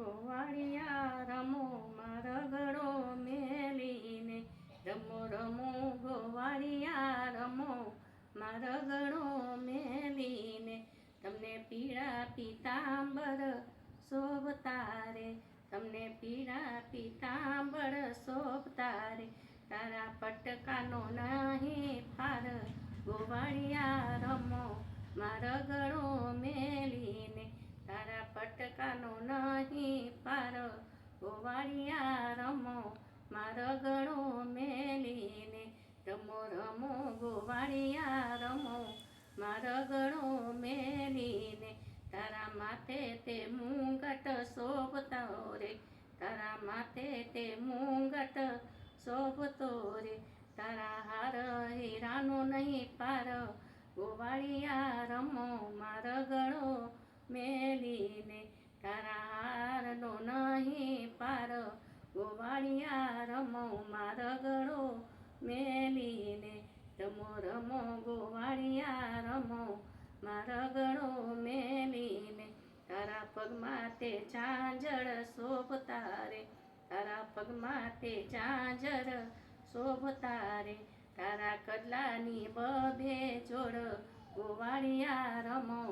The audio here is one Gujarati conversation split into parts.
ગોવાળિયા રમો મારા ગળો મેલીને, રમો રમો ગોવાળિયા રમો મારા ગળો મેલીને. તમને પીળા પીતાંબર શોભતા રે, તમને પીળા પીતાંબર શોભતા રે. તારા પટકાનો નહીં પાર, ગોવાળિયા રમો મારા ગળો મેલીને. તારા પટકાનો નહીં પાર, ગોવાળિયા રમો મારા ગળો મેલીને. રમો રમો ગોવાળિયા રમો મારા ગળો મેલીને. તારા માથે તે મુંગટ શોભતો રે, તારા માથે તે મુંગટ શોભતો રે. તારા હાર હીરાનો નહીં પાર, ગોવાળિયા રમો મારા ગળો મેલીને. તારા હારનો નહીં પાર, ગોવાળિયા રમો મારા ગળો મેલીને. રમો રમો ગોવાળિયા રમો મારા ગળો મેલીને. તારા પગમાં તે ઝાંઝર શોભતા રે, તારા પગમાં તે ઝાંઝર શોભતા રે. તારા કડલાની બબે જોડ, ગોવાળિયા રમો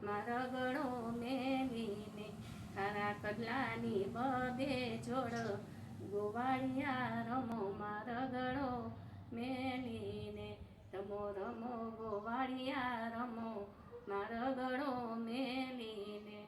મારા ગળો મેલીને. તારા કડલાની બબે જોડ, ગોવાળિયા રમો મારા ગળો મેલીને. રમો રમો ગોવાળિયા રમો મારા ગળો મેલીને.